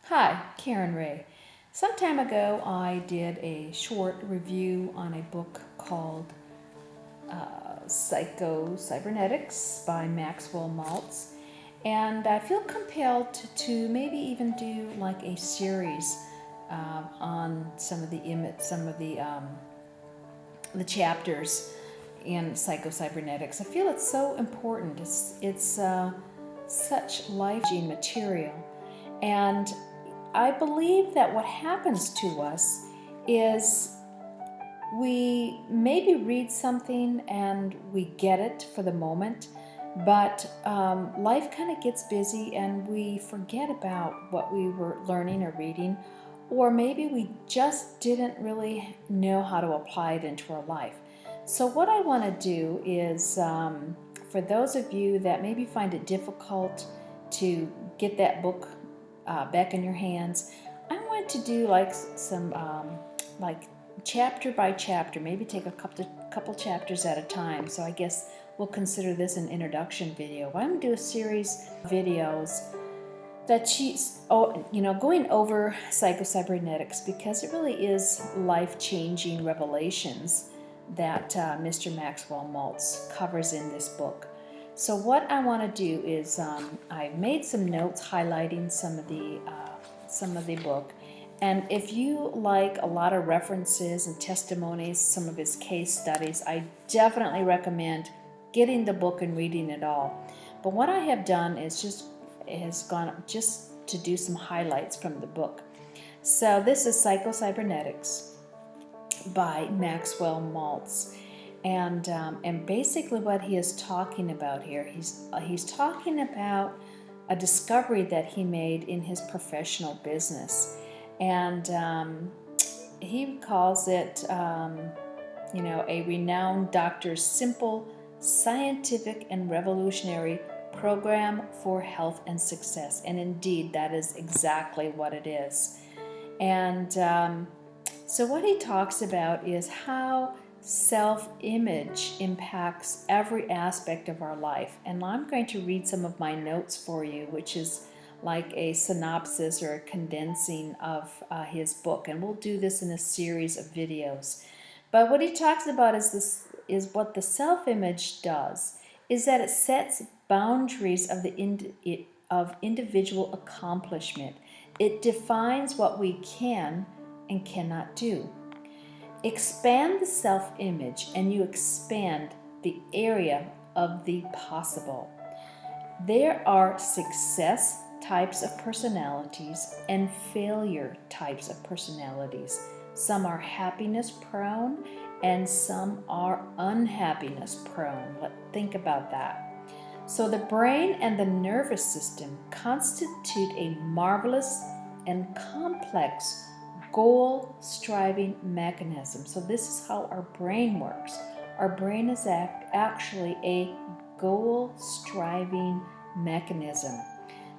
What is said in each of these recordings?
Hi, Karen Ray. Some time ago, I did a short review on a book called Cybernetics by Maxwell Maltz, and I feel compelled to maybe even do like a series on some of the chapters in Cybernetics. I feel it's so important. It's such life-changing material, and I believe that what happens to us is we maybe read something and we get it for the moment, but life kind of gets busy and we forget about what we were learning or reading, or maybe we just didn't really know how to apply it into our life. So what I want to do is, for those of you that maybe find it difficult to get that book back in your hands, I want to do like some like chapter by chapter, maybe take a couple chapters at a time. So I guess we'll consider this an introduction video. I'm going to do a series of videos that going over cybernetics, because it really is life-changing revelations that Mr. Maxwell Maltz covers in this book. So what I want to do is I've made some notes highlighting some of the book, and if you like a lot of references and testimonies, some of his case studies, I definitely recommend getting the book and reading it all. But what I have done is just to do some highlights from the book. So this is Cybernetics by Maxwell Maltz. And basically what he is talking about here, he's talking about a discovery that he made in his professional business, and he calls it a renowned doctor's simple, scientific, and revolutionary program for health and success. And indeed, that is exactly what it is. And so what he talks about is how self-image impacts every aspect of our life. And I'm going to read some of my notes for you, which is like a synopsis or a condensing of his book. And we'll do this in a series of videos. But what he talks about is what the self-image does, is that it sets boundaries of individual accomplishment. It defines what we can and cannot do. Expand the self-image and you expand the area of the possible. There are success types of personalities and failure types of personalities. Some are happiness prone and some are unhappiness prone. Think about that. So the brain and the nervous system constitute a marvelous and complex goal-striving mechanism. So this is how our brain works. Our brain is actually a goal-striving mechanism.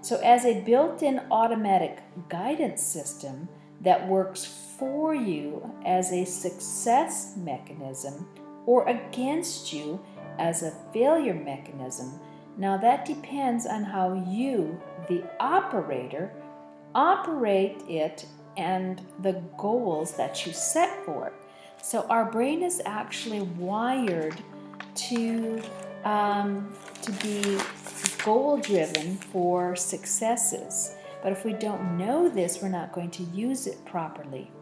So as a built-in automatic guidance system that works for you as a success mechanism or against you as a failure mechanism. Now that depends on how you, the operator, operate it and the goals that you set for it. So our brain is actually wired to be goal-driven for successes. But if we don't know this, we're not going to use it properly.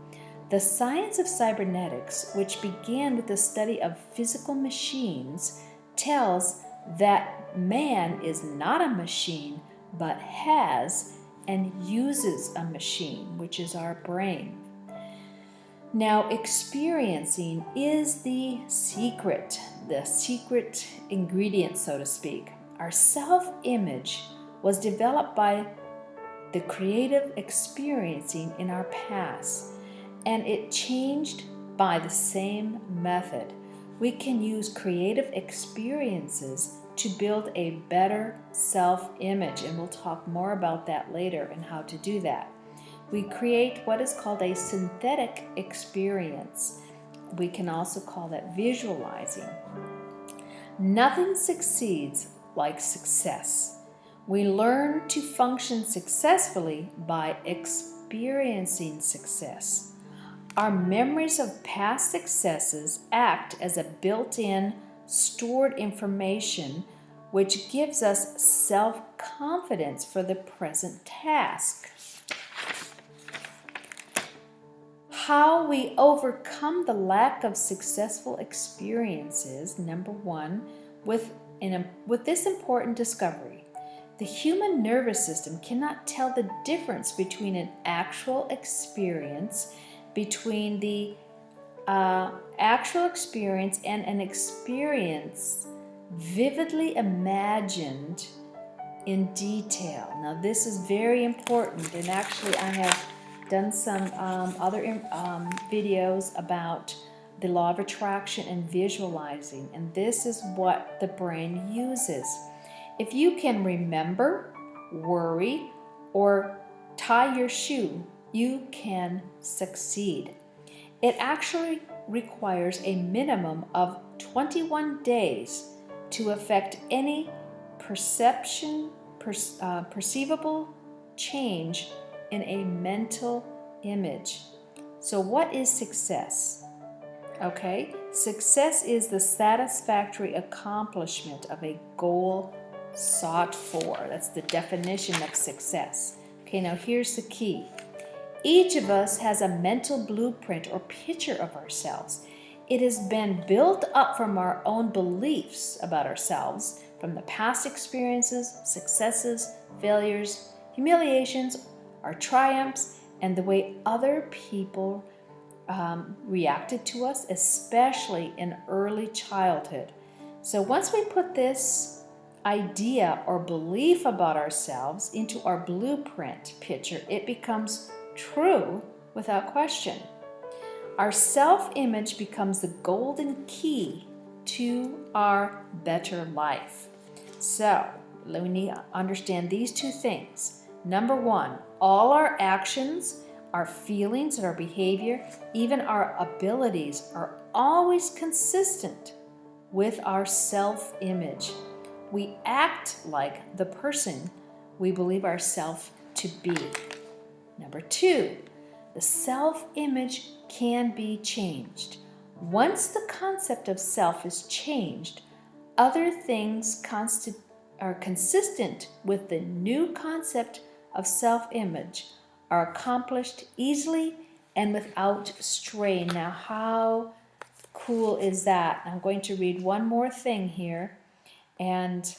The science of cybernetics, which began with the study of physical machines, tells that man is not a machine, but has and uses a machine, which is our brain. Now, experiencing is the secret ingredient, so to speak. Our self-image was developed by the creative experiencing in our past, and it changed by the same method. We can use creative experiences to build a better self-image, and we'll talk more about that later and how to do that. We create what is called a synthetic experience. We can also call that visualizing. Nothing succeeds like success. We learn to function successfully by experiencing success. Our memories of past successes act as a built-in stored information which gives us self-confidence for the present task. How we overcome the lack of successful experiences, number one, with this important discovery. The human nervous system cannot tell the difference between an actual experience, between the actual experience and an experience vividly imagined in detail. Now this is very important, and actually I have done some other videos about the law of attraction and visualizing, and this is what the brain uses. If you can remember, worry, or tie your shoe, you can succeed. It actually requires a minimum of 21 days to affect any perceivable change in a mental image. So what is success? Okay, success is the satisfactory accomplishment of a goal sought for. That's the definition of success. Okay, now here's the key. Each of us has a mental blueprint or picture of ourselves. It has been built up from our own beliefs about ourselves, from the past experiences, successes, failures, humiliations, our triumphs, and the way other people reacted to us, especially in early childhood. So once we put this idea or belief about ourselves into our blueprint picture, it becomes true without question. Our self-image becomes the golden key to our better life. So we need to understand these two things. Number one, all our actions, our feelings, and our behavior, even our abilities are always consistent with our self-image. We act like the person we believe ourselves to be. Number two, the self-image can be changed. Once the concept of self is changed, other things are consistent with the new concept of self-image are accomplished easily and without strain. Now, how cool is that? I'm going to read one more thing here, and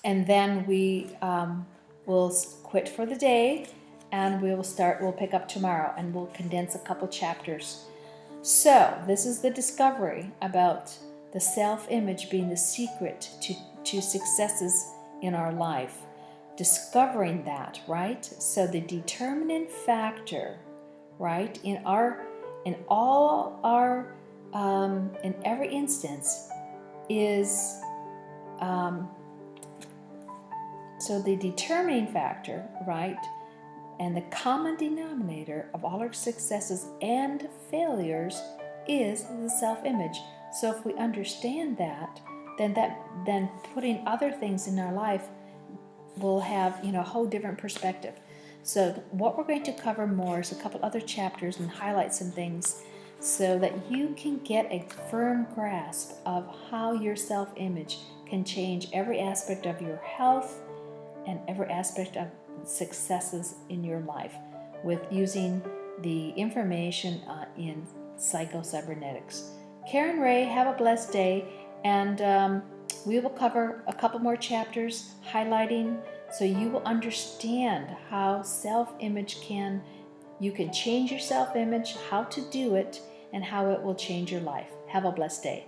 then we will quit for the day, and we'll pick up tomorrow, and we'll condense a couple chapters. So this is the discovery about the self-image being the secret to successes in our life. Discovering that, right? So the determining factor, right, in every instance is so the determining factor, right, and the common denominator of all our successes and failures is the self-image. So if we understand that, then putting other things in our life will have a whole different perspective. So what we're going to cover more is a couple other chapters and highlight some things so that you can get a firm grasp of how your self-image can change every aspect of your health and every aspect of successes in your life with using the information in Psycho-Cybernetics. Karen Ray, have a blessed day, and we will cover a couple more chapters highlighting so you will understand how self-image you can change your self-image, how to do it, and how it will change your life. Have a blessed day.